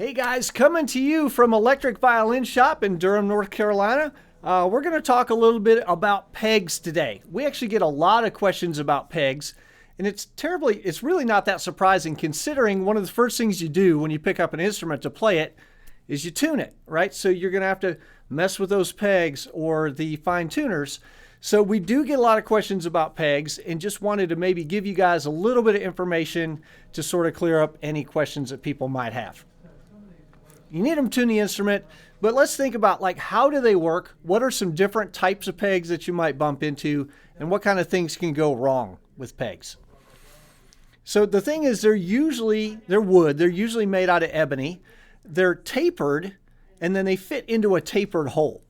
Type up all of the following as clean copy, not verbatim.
Hey guys, coming to you from Electric Violin Shop in Durham, North Carolina. We're going to talk a little bit about pegs today. We actually get a lot of questions about pegs, and it's really not that surprising considering one of the first things you do when you pick up an instrument to play it is you tune it, right? So you're going to have to mess with those pegs or the fine tuners. So we do get a lot of questions about pegs and just wanted to maybe give you guys a little bit of information to sort of clear up any questions that people might have. You need them to tune the instrument, but let's think about like how do they work? What are some different types of pegs that you might bump into, and what kind of things can go wrong with pegs? So the thing is, they're wood. They're usually made out of ebony. They're tapered, and then they fit into a tapered hole.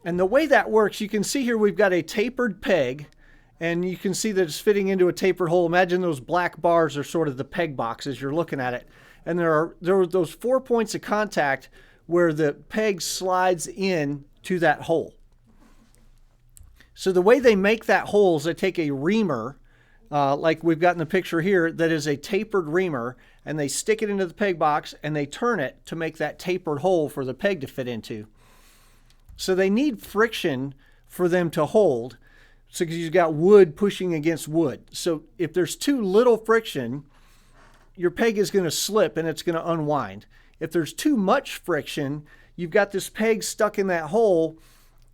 And the way that works, you can see here we've got a tapered peg, and you can see that it's fitting into a tapered hole. Imagine those black bars are sort of the peg box as you're looking at it. And there are those 4 points of contact where the peg slides in to that hole. So the way they make that hole is they take a reamer, like we've got in the picture here, that is a tapered reamer, and they stick it into the peg box and they turn it to make that tapered hole for the peg to fit into. So they need friction for them to hold, so because you've got wood pushing against wood. So if there's too little friction, your peg is going to slip and it's going to unwind. If there's too much friction, you've got this peg stuck in that hole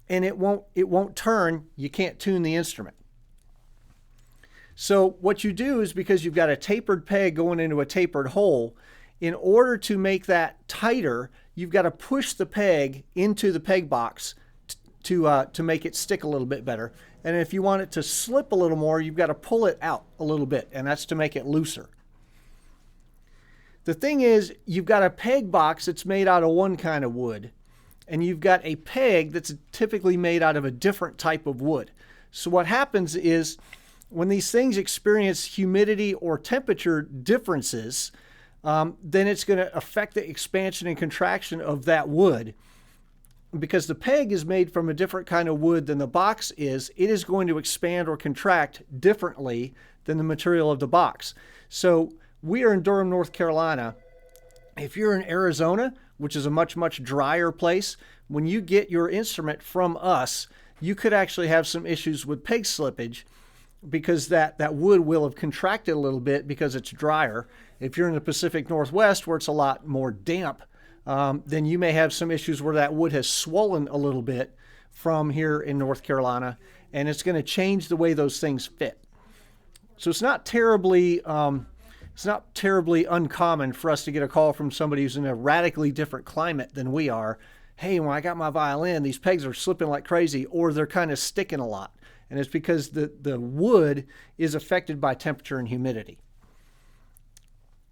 and it won't turn. You can't tune the instrument. So what you do is, because you've got a tapered peg going into a tapered hole, in order to make that tighter, you've got to push the peg into the peg box to make it stick a little bit better. And if you want it to slip a little more, you've got to pull it out a little bit, and that's to make it looser. The thing is, you've got a peg box that's made out of one kind of wood, and you've got a peg that's typically made out of a different type of wood. So what happens is, when these things experience humidity or temperature differences, then it's going to affect the expansion and contraction of that wood. Because the peg is made from a different kind of wood than the box is, it is going to expand or contract differently than the material of the box. So we are in Durham, North Carolina. If you're in Arizona, which is a much, much drier place, when you get your instrument from us, you could actually have some issues with peg slippage because that wood will have contracted a little bit because it's drier. If you're in the Pacific Northwest, where it's a lot more damp, then you may have some issues where that wood has swollen a little bit from here in North Carolina, and it's going to change the way those things fit. So it's not terribly uncommon for us to get a call from somebody who's in a radically different climate than we are. Hey, when I got my violin, these pegs are slipping like crazy, or they're kind of sticking a lot. And it's because the wood is affected by temperature and humidity.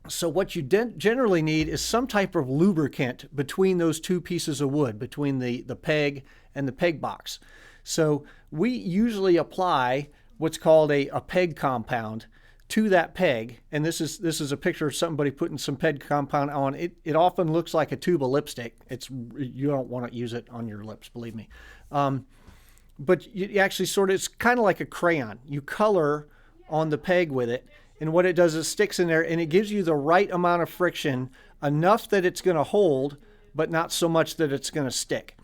So what you generally need is some type of lubricant between those two pieces of wood, between the peg and the peg box. So we usually apply what's called a peg compound to that peg, and this is a picture of somebody putting some peg compound on. It often looks like a tube of lipstick. You don't want to use it on your lips, believe me. But you actually it's kind of like a crayon. You color on the peg with it, and what it does is sticks in there, and it gives you the right amount of friction, enough that it's going to hold, but not so much that it's going to stick.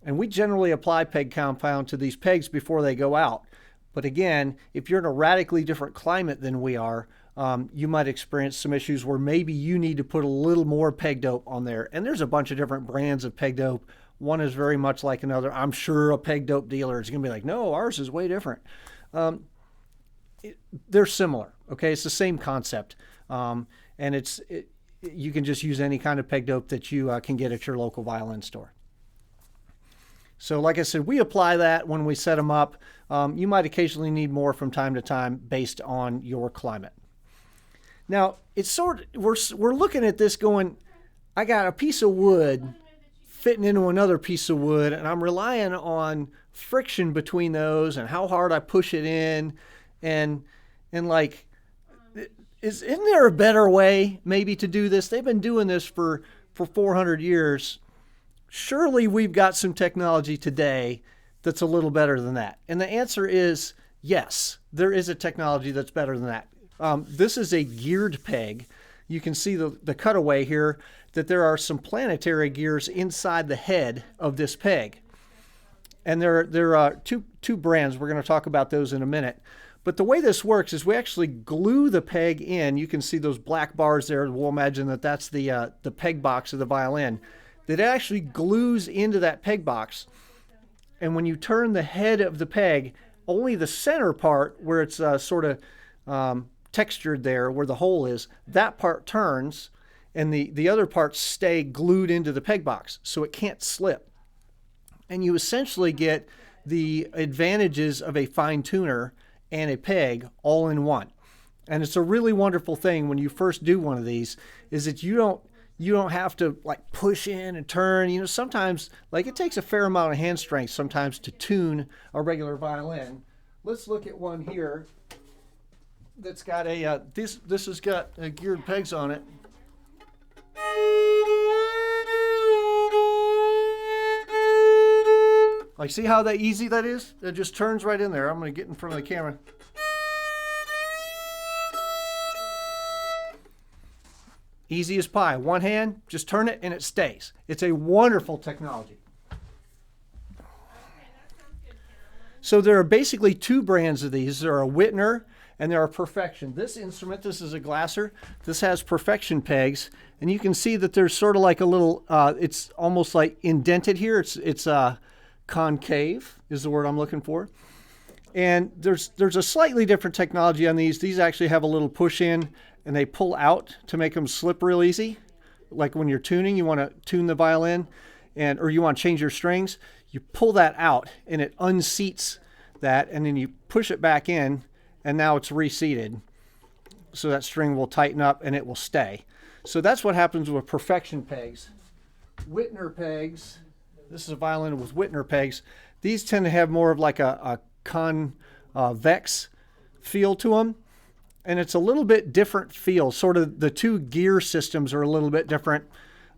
And we generally apply peg compound to these pegs before they go out. But again, if you're in a radically different climate than we are, you might experience some issues where maybe you need to put a little more peg dope on there. And there's a bunch of different brands of peg dope. One is very much like another. I'm sure a peg dope dealer is going to be like, no, ours is way different. They're similar, okay? It's the same concept. And you can just use any kind of peg dope that you can get at your local violin store. So like I said, we apply that when we set them up. You might occasionally need more from time to time based on your climate. Now, we're looking at this going, I got a piece of wood fitting into another piece of wood, and I'm relying on friction between those and how hard I push it in, and like, isn't there a better way maybe to do this? They've been doing this for 400 years. Surely we've got some technology today that's a little better than that. And the answer is yes, there is a technology that's better than that. This is a geared peg. you can see the cutaway here, that there are some planetary gears inside the head of this peg. And there are two brands. We're going to talk about those in a minute. But the way this works is we actually glue the peg in. You can see those black bars there. We'll imagine that that's the peg box of the violin. That actually glues into that peg box. And when you turn the head of the peg, only the center part where it's sort of textured there, where the hole is, that part turns, and the other parts stay glued into the peg box, so it can't slip. And you essentially get the advantages of a fine tuner and a peg all in one. And it's a really wonderful thing when you first do one of these, is that you don't have to like push in and turn. You know, sometimes like it takes a fair amount of hand strength sometimes to tune a regular violin. Let's look at one here that's got a this has got geared pegs on it. Like, see how easy that is? It just turns right in there. I'm going to get in front of the camera. Easy as pie. One hand, just turn it and it stays. It's a wonderful technology. So there are basically two brands of these. There are Wittner and there are Perfection. This instrument, this is a Glasser. This has Perfection pegs. And you can see that there's sort of like a little, it's almost like indented here. It's concave is the word I'm looking for. And there's a slightly different technology on these. These actually have a little push in and they pull out to make them slip real easy. Like when you're tuning, you want to tune the violin or you want to change your strings, you pull that out and it unseats that, and then you push it back in and now it's reseated. So that string will tighten up and it will stay. So that's what happens with Perfection pegs. Wittner pegs, this is a violin with Wittner pegs. These tend to have more of like a convex feel to them. And it's a little bit different feel. Sort of the two gear systems are a little bit different.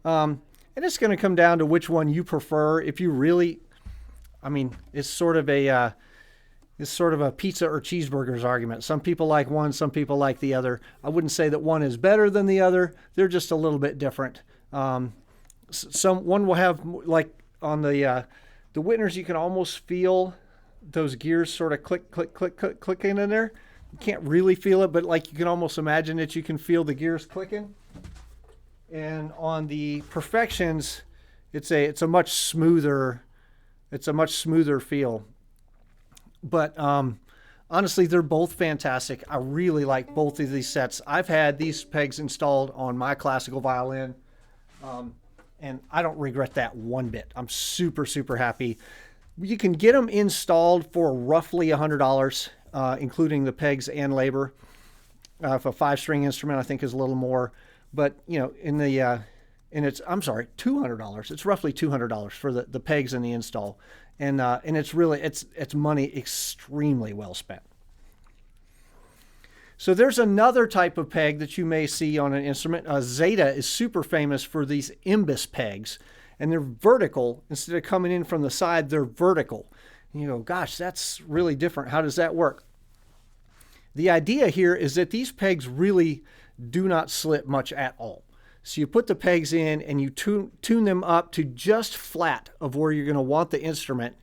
And it's going to come down to which one you prefer. If you really, I mean, it's sort of a pizza or cheeseburgers argument. Some people like one, some people like the other. I wouldn't say that one is better than the other. They're just a little bit different. One will have, like on the Wittners, you can almost feel those gears sort of click, click, click, click, clicking in there. You can't really feel it, but like you can almost imagine that you can feel the gears clicking. And on the Perfections, it's a much smoother feel. But honestly, they're both fantastic. I really like both of these sets. I've had these pegs installed on my classical violin, and I don't regret that one bit. I'm super, super happy. You can get them installed for roughly $100, including the pegs and labor. If a 5-string instrument, I think, is a little more. But, you know, $200. It's roughly $200 for the pegs and the install. And it's really, it's money extremely well spent. So there's another type of peg that you may see on an instrument. Zeta is super famous for these imbus pegs. And they're vertical. Instead of coming in from the side, they're vertical. And you go, gosh, that's really different. How does that work? The idea here is that these pegs really do not slip much at all. So you put the pegs in and you tune them up to just flat of where you're going to want the instrument.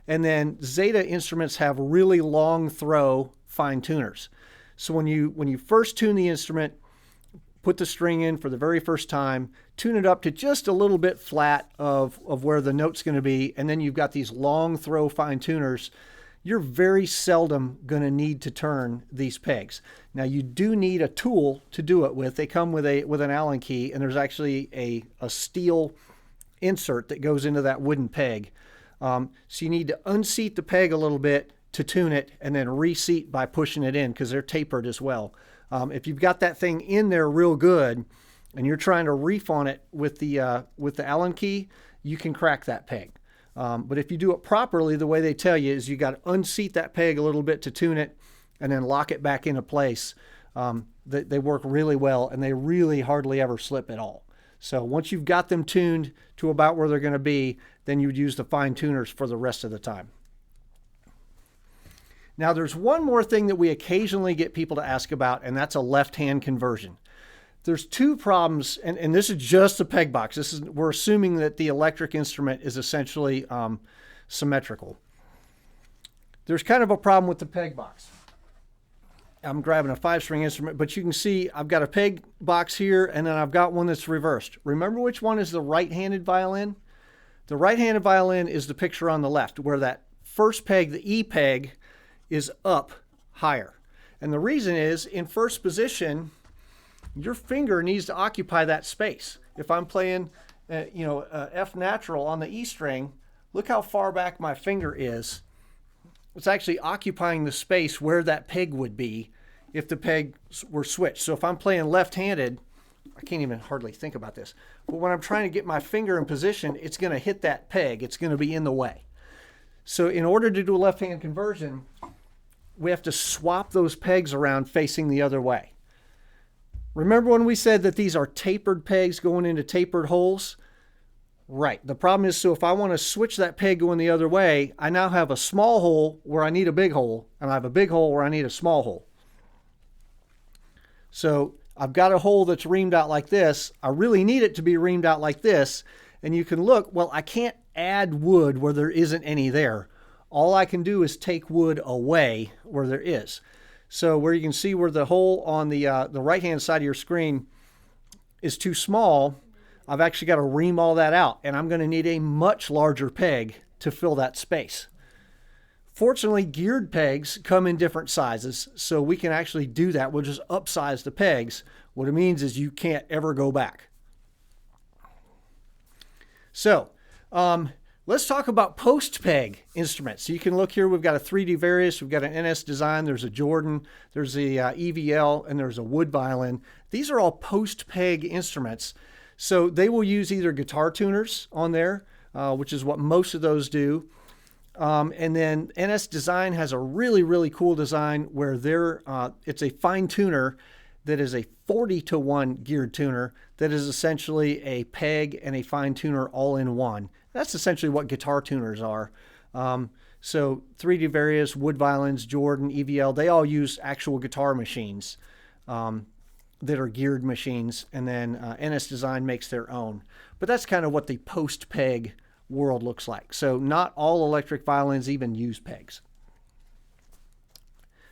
And then Zeta instruments have really long throw fine tuners. So when you first tune the instrument, put the string in for the very first time, tune it up to just a little bit flat of where the note's going to be, and then you've got these long throw fine tuners, you're very seldom going to need to turn these pegs. Now you do need a tool to do it with. They come with an Allen key, and there's actually a steel insert that goes into that wooden peg. So you need to unseat the peg a little bit to tune it, and then reseat by pushing it in, because they're tapered as well. If you've got that thing in there real good and you're trying to reef on it with the Allen key, you can crack that peg. But if you do it properly, the way they tell you is you got to unseat that peg a little bit to tune it and then lock it back into place. They work really well, and they really hardly ever slip at all. So once you've got them tuned to about where they're going to be, then you'd use the fine tuners for the rest of the time. Now, there's one more thing that we occasionally get people to ask about, and that's a left-hand conversion. there's two problems, and this is just a peg box. We're assuming that the electric instrument is essentially symmetrical. There's kind of a problem with the peg box. I'm grabbing a 5-string instrument, but you can see I've got a peg box here, and then I've got one that's reversed. Remember which one is the right-handed violin? The right-handed violin is the picture on the left, where that first peg, the E peg, is up higher. And the reason is, in first position, your finger needs to occupy that space. If I'm playing, F natural on the E string, look how far back my finger is. It's actually occupying the space where that peg would be if the pegs were switched. So if I'm playing left-handed, I can't even hardly think about this, but when I'm trying to get my finger in position, it's going to hit that peg. It's going to be in the way. So in order to do a left-hand conversion, we have to swap those pegs around facing the other way. Remember when we said that these are tapered pegs going into tapered holes? Right. The problem is, so if I want to switch that peg going the other way, I now have a small hole where I need a big hole, and I have a big hole where I need a small hole. So I've got a hole that's reamed out like this. I really need it to be reamed out like this. And you can look, well, I can't add wood where there isn't any there. All I can do is take wood away where there is. So where you can see where the hole on the right-hand side of your screen is too small, I've actually got to ream all that out, and I'm going to need a much larger peg to fill that space. Fortunately, geared pegs come in different sizes, so we can actually do that. We'll just upsize the pegs. What it means is you can't ever go back. So let's talk about post-peg instruments. So you can look here, we've got a 3D Various, we've got an NS Design, there's a Jordan, there's a EVL, and there's a wood violin. These are all post-peg instruments. So they will use either guitar tuners on there, which is what most of those do. And then NS Design has a really, really cool design where it's a fine tuner that is a 40-to-1 geared tuner that is essentially a peg and a fine tuner all in one. That's essentially what guitar tuners are. So 3D Various, wood violins, Jordan, EVL, they all use actual guitar machines that are geared machines, and then NS Design makes their own. But that's kind of what the post-peg world looks like. So not all electric violins even use pegs.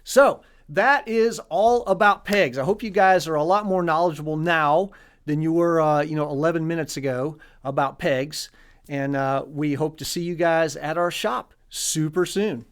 So that is all about pegs. I hope you guys are a lot more knowledgeable now than you were 11 minutes ago about pegs. And we hope to see you guys at our shop super soon.